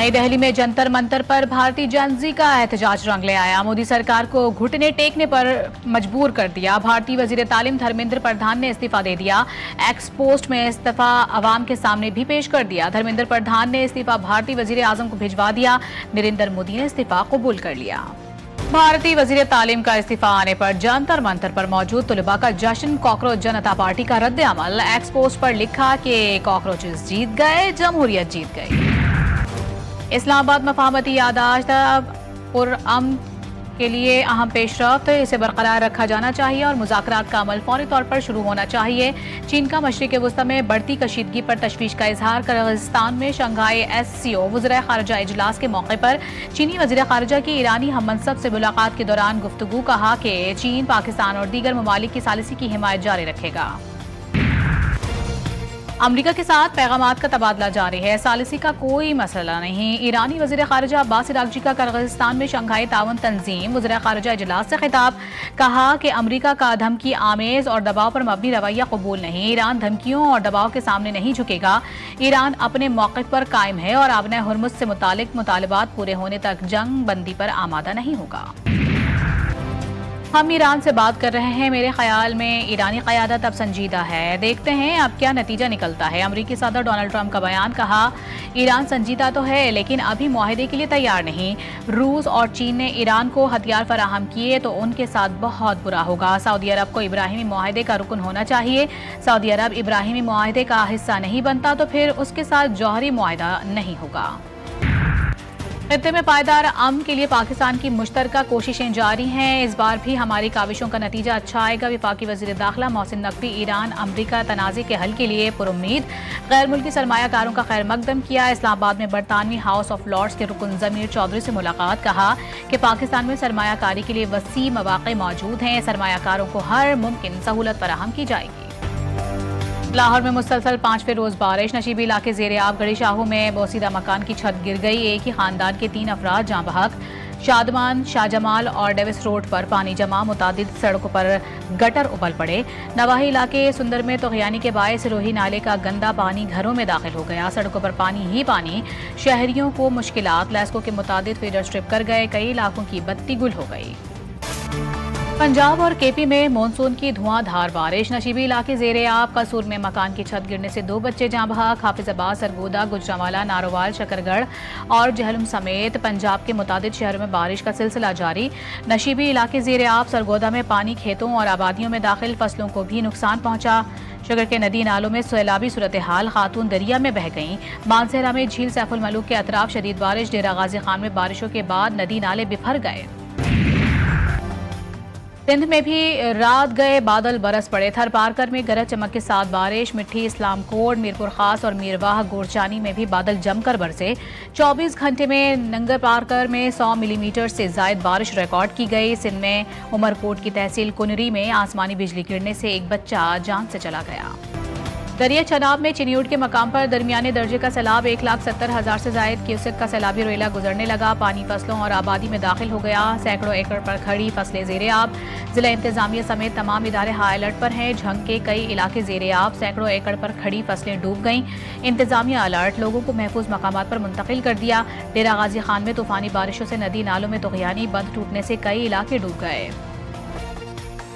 नई दिल्ली में जंतर मंतर पर भारतीय जनजी का एहतजाज रंग ले आया। मोदी सरकार को घुटने टेकने पर मजबूर कर दिया। भारतीय वजीर तालीम धर्मेंद्र प्रधान ने इस्तीफा दे दिया। एक्स पोस्ट में इस्तीफा अवाम के सामने भी पेश कर दिया। धर्मेंद्र प्रधान ने इस्तीफा भारतीय वजीर आजम को भिजवा दिया। नरेंद्र मोदी ने इस्तीफा कबूल कर लिया। भारतीय वजीर तालीम का इस्तीफा आने पर जंतर मंतर पर मौजूद तुलबा का जश्न। कॉकरोच जनता पार्टी का रद्द अमल। एक्स पोस्ट पर लिखा कि कॉकरोचेस जीत गए, जमहूरियत जीत गई। इस्लामाबाद मफाहमती यादाश्त पुरअमन के लिए अहम पेशरफ्त, इसे बरकरार रखा जाना चाहिए और मुज़ाकरात का अमल फौरी तौर पर शुरू होना चाहिए। चीन का मशरिक़ वस्ती में बढ़ती कशीदगी पर तशवीश का इजहार। किर्गिस्तान में शंघाई SCO वज़ीर ख़ारिजा इजलास के मौके पर चीनी वज़ीर ख़ारिजा की ईरानी हममनसब से मुलाकात के दौरान गुफ्तगू। कहा कि चीन पाकिस्तान और दीगर ममालिक की सालिसी की हिमायत जारी रखेगा। अमरीका के साथ पैगामात का तबादला जारी है, सालिसी का कोई मसला नहीं। ईरानी वज़ीर ख़ारिजा अब्बास अराग़ची का किर्गिस्तान में शंघाई ताउन तंजीम वज़ीर ख़ारिजा इजलास से खिताब। कहा कि अमरीका का धमकी आमेज़ और दबाव पर मबनी रवैया कबूल नहीं। ईरान धमकियों और दबाव के सामने नहीं झुकेगा। ईरान अपने मौक़िफ़ पर कायम है और आबना हुर्मुज़ से मुतालिक मुतालबात पूरे होने तक जंग बंदी पर आमादा नहीं होगा। हम ईरान से बात कर रहे हैं। मेरे ख्याल में ईरानी क़यादत अब संजीदा है। देखते हैं अब क्या नतीजा निकलता है। अमरीकी सदर डोनाल्ड ट्रंप का बयान। कहा ईरान संजीदा तो है लेकिन अभी मुआहदे के लिए तैयार नहीं। रूस और चीन ने ईरान को हथियार फराहम किए तो उनके साथ बहुत बुरा होगा। सऊदी अरब को इब्राहिमी मुआहदे का रुकन होना चाहिए। सऊदी अरब इब्राहिमी मुआहदे का हिस्सा नहीं बनता तो फिर उसके साथ जौहरी मुआहदा नहीं होगा। खित्ते में पायदार अमन के लिए पाकिस्तान की मुश्तरका कोशिशें जारी हैं। इस बार भी हमारी काविशों का नतीजा अच्छा आएगा। वफाकी वज़ीर दाखिला मोहसिन नकवी ईरान अमरीका तनाज़े के हल के लिए पुरुम्मीद। गैर मुल्की सरमायाकारों का खैर मकदम किया। इस्लामाबाद में बरतानवी हाउस ऑफ लॉर्ड्स के रुकन ज़मीर चौधरी से मुलाकात। कहा कि पाकिस्तान में सरमायाकारी के लिए वसी मौक़े मौजूद हैं। सरमायाकारों को हर मुमकिन सहूलत फराहम की जाएगी। लाहौर में मुसलसल 5वें रोज बारिश। नशीबी इलाके ज़ेरे आब। गढ़ी शाहू में बोसीदा मकान की छत गिर गई। एक ही खानदान के 3 अफराद जाँ बहक। शादमान, शाहजमाल और डेविस रोड पर पानी जमा। मुतादिद सड़कों पर गटर उबल पड़े। नवाही इलाके सुंदर में तोग़यानी के बायस रोही नाले का गंदा पानी घरों में दाखिल हो गया। सड़कों पर पानी ही पानी। शहरियों को मुश्किलात। लैस्को के मुतादिद फीडर स्ट्रिप कर गए। कई इलाकों की बत्ती गुल हो गई। पंजाब और KP में मानसून की धुआंधार बारिश। नशीबी इलाके ज़ेरे आब। कसूर में मकान की छत गिरने से 2 बच्चे जाँ बहक। हाफिजाबाद, सरगोदा, गुजरांवाला, नारोवाल, शकरगढ़ और जहलम समेत पंजाब के मुतादिद शहरों में बारिश का सिलसिला जारी। नशीबी इलाके ज़ेरे आब। सरगोदा में पानी खेतों और आबादियों में दाखिल। फसलों को भी नुकसान पहुंचा। शगर के नदी नालों में सैलाबी सूरत हाल। खातून दरिया में बह गईं। मानसहरा में झील सैफुल मलूक के अतराफ शदीद बारिश। डेरा गाजी खान में बारिशों के बाद नदी नाले बिफर गए। सिंध में भी रात गए बादल बरस पड़े। थर पारकर में गरज चमक के साथ बारिश। मिट्टी, इस्लाम कोट, मीरपुर खास और मीरवाह गोरचानी में भी बादल जमकर बरसे। 24 घंटे में नंगर पारकर में 100 मिलीमीटर से ज़ायद बारिश रिकॉर्ड की गई। सिंध में उमरकोट की तहसील कुनरी में आसमानी बिजली गिरने से एक बच्चा जान से चला गया। दरिया चनाब में चिन्यूट के मकाम पर दरमियाने दर्जे का सैलाब। 1,70,000 से ज़ायद क्यूसेक का सैलाबी रोइला गुजरने लगा। पानी फसलों और आबादी में दाखिल हो गया। सैकड़ों एकड़ पर खड़ी फसलें ज़ेरे आब। जिला इंतजामिया समेत तमाम इदारे हाई अलर्ट पर हैं। झंग के कई इलाके ज़ेरे आब। सैकड़ों एकड़ पर खड़ी फसलें डूब गईं। इंतजामिया अलर्ट। लोगों को महफूज मकामात पर मुंतकिल कर दिया। डेरा गाजी खान में तूफानी बारिशों से नदी नालों में तोग़यानी। बंद टूटने से कई इलाके डूब गए।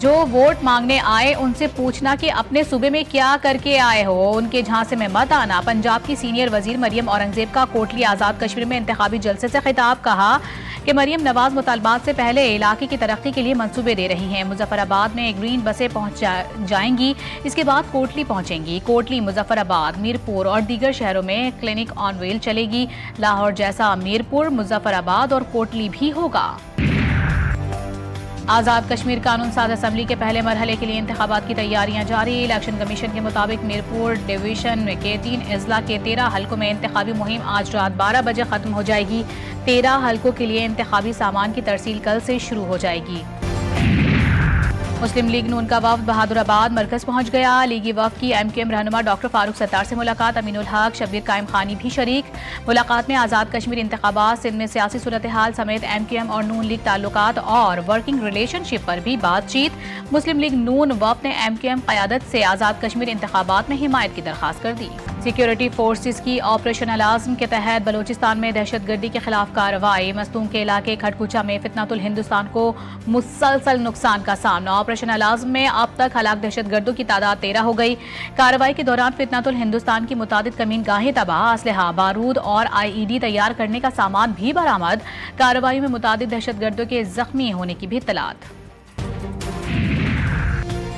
जो वोट मांगने आए उनसे पूछना कि अपने सूबे में क्या करके आए हो, उनके झांसे में मत आना। पंजाब की सीनियर वजीर मरियम औरंगजेब का कोटली आज़ाद कश्मीर में इंतखाबी जलसे से खिताब। कहा कि मरियम नवाज मुतालबात से पहले इलाके की तरक्की के लिए मंसूबे दे रही हैं। मुजफ्फराबाद में ग्रीन बसें पहुंच जाएंगी, इसके बाद कोटली पहुंचेंगी। कोटली, मुजफ्फराबाद, मीरपुर और दीगर शहरों में क्लिनिक ऑन व्हील चलेगी। लाहौर जैसा मीरपुर, मुजफ्फराबाद और कोटली भी होगा। आज़ाद कश्मीर कानून साज असम्बली के पहले मरहले के लिए इंतखाबात की तैयारियां जारी। इलेक्शन कमीशन के मुताबिक मीरपुर डिवीजन के 3 अजला के 13 हलकों में इंतखाबी मुहिम आज रात 12 बजे खत्म हो जाएगी। 13 हलकों के लिए इंतखाबी सामान की तरसील कल से शुरू हो जाएगी। मुस्लिम लीग नून का वफ्द बहादुराबाद मरकज पहुंच गया। लीगी वफ्द की MQM रहनुमा डॉक्टर फारूक सत्तार से मुलाकात। अमीनुल हक, शब्बीर कायम खानी भी शरीक। मुलाकात में आज़ाद कश्मीर इंतखाबात, सिंध में सियासी सूरत हाल समेत MQM और नून लीग ताल्लुकात और वर्किंग रिलेशनशिप पर भी बातचीत। मुस्लिम लीग नून वफ्द ने MQM क़यादत से आज़ाद कश्मीर इंतखाबात में हिमायत की दरख्वास्त कर दी। सिक्योरिटी फोर्सेस की ऑपरेशन अलाज़म के तहत बलूचिस्तान में दहशतगर्दी के खिलाफ कार्रवाई। मस्तूम के इलाके खटकुचा में फितनतुल हिंदुस्तान को मुसलसल नुकसान का सामना। ऑपरेशन अलाज़म में अब तक हलाक दहशतगर्दों की तादाद 13 हो गई। कार्रवाई के दौरान फितनतुल हिंदुस्तान की मुतादिद कमीन गाहें तबाह, असलहा, बारूद और IED तैयार करने का सामान भी बरामद। कार्रवाई में मुतादिद दहशतगर्दों के जख्मी होने की भी इत्तलात।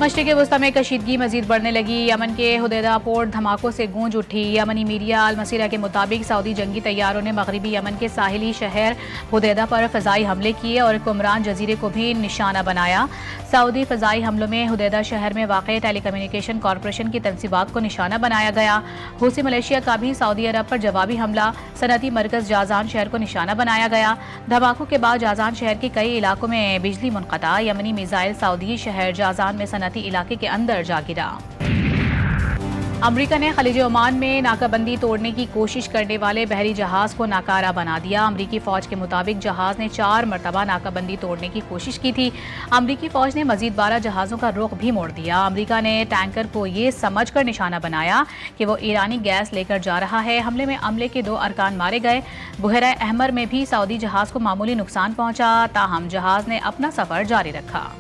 मशरिक़ वस्ता में कशीदगी मजीद बढ़ने लगी। यमन के हुदैदा पोर्ट धमाकों से गूंज उठी। यमनी मीडिया अल मसीरा के मुताबिक सऊदी जंगी तैयारों ने मगरबी यमन के साहिली शहर हुदैदा पर फ़ज़ाई हमले किए और कुमरान जजीरे को भी निशाना बनाया। सऊदी फ़ज़ाई हमलों में हुदैदा शहर में वाक़ टेलीकम्युनिकेशन कॉरपोरेशन की तनसीबात को निशाना बनाया गया। हूसी मलेशिया का भी सऊदी अरब पर जवाबी हमला। सनती मरकज़ जाज़ान शहर को निशाना बनाया गया। धमाकों के बाद जाज़ान शहर के कई इलाकों में बिजली मुनक़ता। यमनी मिसाइल सऊदी शहर जाज़ान में सनती इलाके के अंदर जा गिरा। अमरीका ने खलीज ओमान में नाकाबंदी तोड़ने की कोशिश करने वाले बहरी जहाज को नाकारा बना दिया। अमरीकी फौज के मुताबिक जहाज ने 4 मरतबा नाकाबंदी तोड़ने की कोशिश की थी। अमरीकी फौज ने मजीद 12 जहाज़ों का रुख भी मोड़ दिया। अमरीका ने टैंकर को ये समझकर निशाना बनाया कि वो ईरानी गैस लेकर जा रहा है। हमले में अमले के 2 अरकान मारे गए। बुहरा अहमर में भी सऊदी जहाज को मामूली नुकसान पहुंचा, ताहम जहाज ने अपना सफर जारी रखा।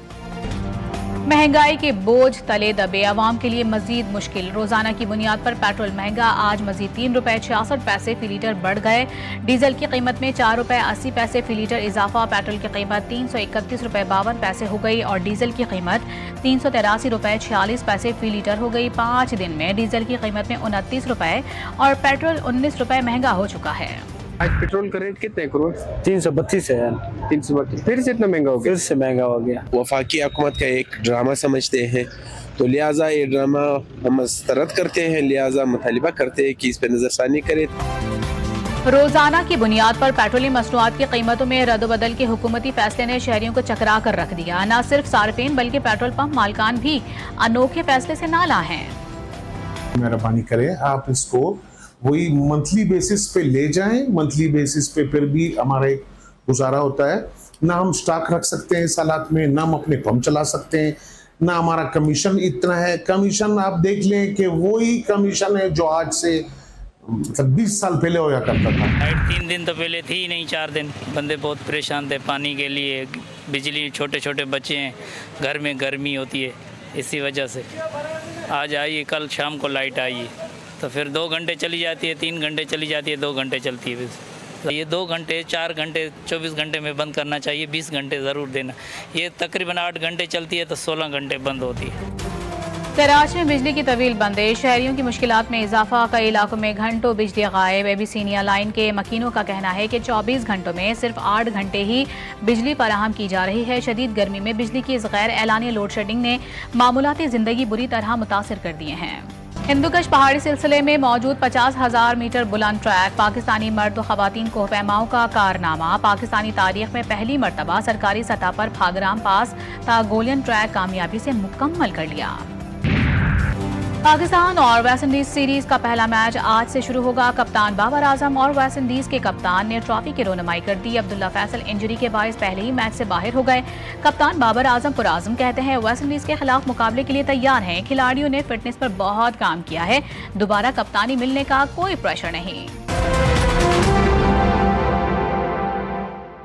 महंगाई के बोझ तले दबे अवाम के लिए मजीद मुश्किल। रोजाना की बुनियाद पर पेट्रोल महंगा। आज मजीद 3 रुपए 66 पैसे फी लीटर बढ़ गए। डीजल की कीमत में 4 रुपए 80 पैसे फी लीटर इजाफा। पेट्रोल की कीमत 331 रुपए 52 पैसे हो गई और डीजल की कीमत 383 रुपए 46 पैसे फी लीटर हो गई। 5 दिन में डीजल की कीमत में 29 रुपए और पेट्रोल 19 रुपए महंगा हो चुका है। आज पेट्रोल का रेट कितने करोड़? 332 है यार। 332 फिर से इतना महंगा हो गया? फिर से महंगा हो गया। वफाकी हुकूमत का एक ड्रामा समझते हैं, तो लिहाजा ये ड्रामा हम मुस्तरद करते हैं, लिहाजा मुतालिबा करते हैं कि इस पर नज़रसानी करें। रोजाना की बुनियाद पर पेट्रोलियम मसनूआत की कीमतों में रद्द-बदल के हुकूमती फैसले ने शहरियों को चकरा कर रख दिया। न सिर्फ सार्फिन बल्कि पेट्रोल पंप मालकान भी अनोखे फैसले से नाला हैं। मेहरबानी करें आप इसको वही मंथली बेसिस पे ले जाएं। मंथली बेसिस पे फिर भी हमारा एक गुजारा होता है। ना हम स्टॉक रख सकते हैं इस हालात में, ना हम अपने पंप चला सकते हैं, ना हमारा कमीशन इतना है। कमीशन आप देख लें कि वही कमीशन है जो आज से मतलब 20 साल पहले होया करता था। लाइट 3 दिन तो पहले थी ही नहीं, 4 दिन बंदे बहुत परेशान थे पानी के लिए। बिजली, छोटे छोटे बच्चे हैं, घर में गर्मी होती है, इसी वजह से आज आई है। कल शाम को लाइट आई है तो फिर 2 घंटे चली जाती है, 3 घंटे चली जाती है, 2 घंटे चलती है। तो ये 2 घंटे 4 घंटे 24 घंटे में बंद करना चाहिए, 20 घंटे ज़रूर देना। ये तकरीबन 8 घंटे चलती है तो 16 घंटे बंद होती है। कराची में बिजली की तवील बंदिश, शहरियों की मुश्किलात में इजाफा। कई इलाकों में घंटों बिजली गायब। एबीसीनिया लाइन के मकीनों का कहना है कि 24 घंटों में सिर्फ 8 घंटे ही बिजली फराहम की जा रही है। शदीद गर्मी में बिजली की इस गैर एलानी लोड शेडिंग ने मामूलाती जिंदगी बुरी तरह मुतासिर कर दिए हैं। हिंदुकश पहाड़ी सिलसिले में मौजूद 50,000 मीटर बुलंद ट्रैक। पाकिस्तानी मर्द व खवातीन कोहपैमाओं का कारनामा। पाकिस्तानी तारीख में पहली मरतबा सरकारी सतह पर फागराम पास तागोलियन ट्रैक कामयाबी से मुकम्मल कर लिया। पाकिस्तान और वेस्ट इंडीज सीरीज का पहला मैच आज से शुरू होगा। कप्तान बाबर आजम और वेस्ट इंडीज के कप्तान ने ट्रॉफी की रोनमाई कर दी। अब्दुल्ला फैसल इंजरी के बायस पहले ही मैच से बाहर हो गए। कप्तान बाबर आजम पुराजम कहते हैं वेस्ट इंडीज के खिलाफ मुकाबले के लिए तैयार हैं। खिलाड़ियों ने फिटनेस पर बहुत काम किया है। दोबारा कप्तानी मिलने का कोई प्रेशर नहीं।